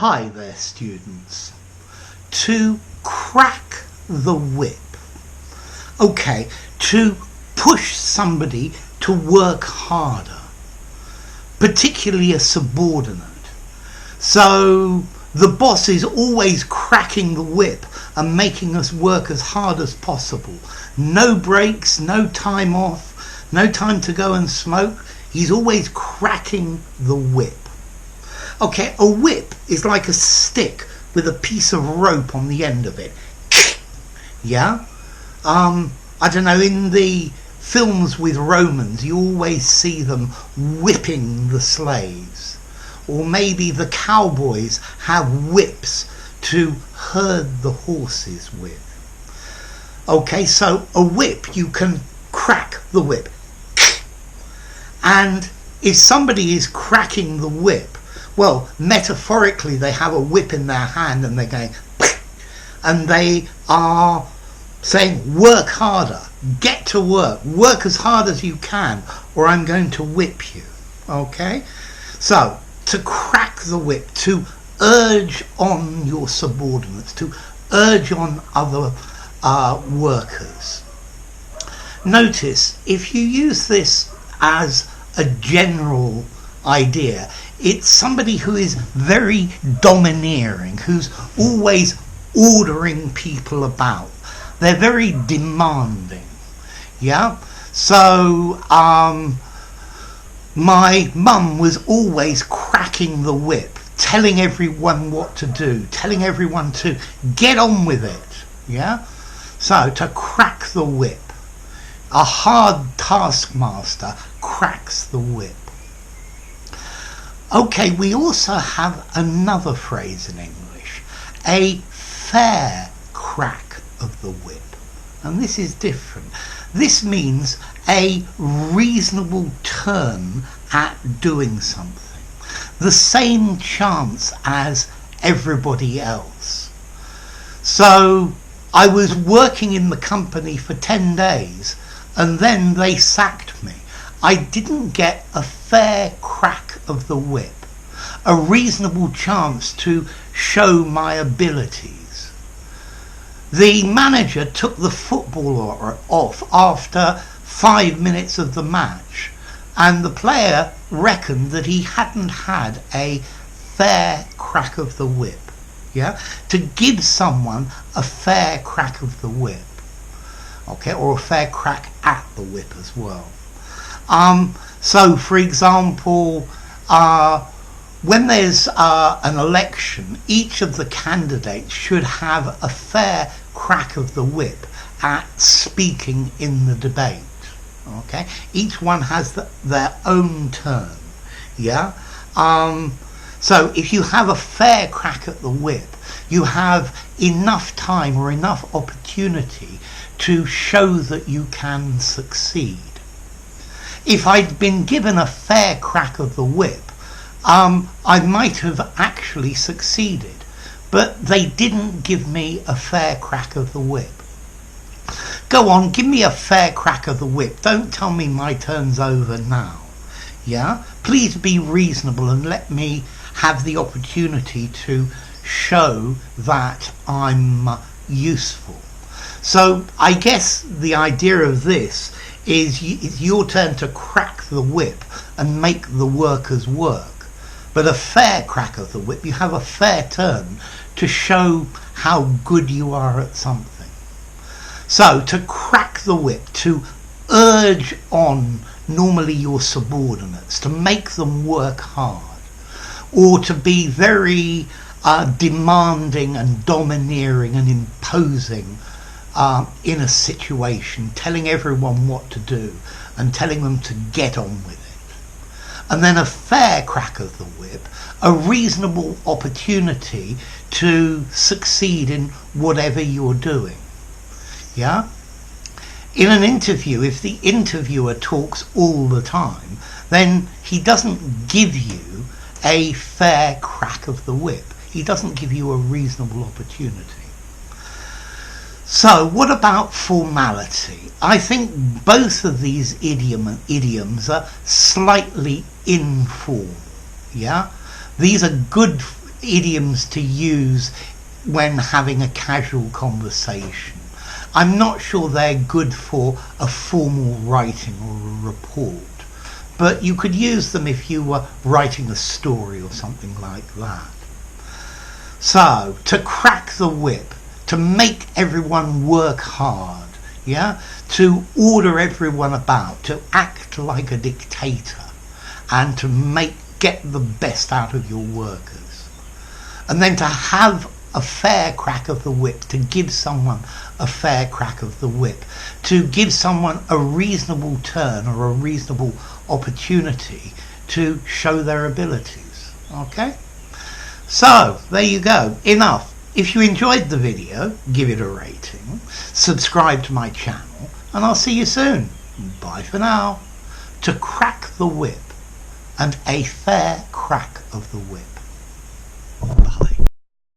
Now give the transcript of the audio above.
Hi there, students. To crack the whip. Okay, to push somebody to work harder, particularly a subordinate. So the boss is always cracking the whip and making us work as hard as possible. No breaks, no time off, no time to go and smoke. He's always cracking the whip. Okay, a whip is like a stick with a piece of rope on the end of it. Yeah? I don't know, in the films with Romans, you always see them whipping the slaves. Or maybe the cowboys have whips to herd the horses with. Okay, so a whip, you can crack the whip. And if somebody is cracking the whip, well, metaphorically, they have a whip in their hand and they're going, and they are saying, work harder, get to work as hard as you can, or I'm going to whip you. Okay? So, to crack the whip, to urge on your subordinates, to urge on other workers. Notice, if you use this as a general idea, it's somebody who is very domineering, who's always ordering people about. They're very demanding. Yeah? So, my mum was always cracking the whip, telling everyone what to do, telling everyone to get on with it. Yeah? So, to crack the whip. A hard taskmaster cracks the whip. Okay, we also have another phrase in English, a fair crack of the whip. And this is different. This means a reasonable turn at doing something. The same chance as everybody else. So I was working in the company for 10 days and then they sacked me. I didn't get a fair crack of the whip, a reasonable chance to show my abilities. The manager took the footballer off after 5 minutes of the match, and the player reckoned that he hadn't had a fair crack of the whip. Yeah? To give someone a fair crack of the whip. Okay, or a fair crack at the whip as well. So, for example, when there's an election, each of the candidates should have a fair crack of the whip at speaking in the debate. Okay, each one has their own turn. Yeah. So if you have a fair crack at the whip, you have enough time or enough opportunity to show that you can succeed. If I'd been given a fair crack of the whip, I might have actually succeeded, but they didn't give me a fair crack of the whip. Go on, give me a fair crack of the whip. Don't tell me my turn's over now. Yeah? Please be reasonable and let me have the opportunity to show that I'm useful. So I guess the idea of this is it's your turn to crack the whip and make the workers work. But a fair crack of the whip, you have a fair turn to show how good you are at something. So to crack the whip, to urge on normally your subordinates, to make them work hard, or to be very demanding and domineering and imposing in a situation, telling everyone what to do and telling them to get on with it. And then a fair crack of the whip, a reasonable opportunity to succeed in whatever you're doing. Yeah? In an interview, if the interviewer talks all the time, then he doesn't give you a fair crack of the whip. He doesn't give you a reasonable opportunity. So, what about formality? I think both of these idioms are slightly informal. Yeah? These are good idioms to use when having a casual conversation. I'm not sure they're good for a formal writing or a report, but you could use them if you were writing a story or something like that. So, to crack the whip, to make everyone work hard, yeah, to order everyone about, to act like a dictator, and to get the best out of your workers. And then to have a fair crack of the whip, to give someone a fair crack of the whip, to give someone a reasonable turn or a reasonable opportunity to show their abilities. Okay? So, there you go. Enough. If you enjoyed the video, give it a rating, subscribe to my channel, and I'll see you soon. Bye for now. To crack the whip, and a fair crack of the whip.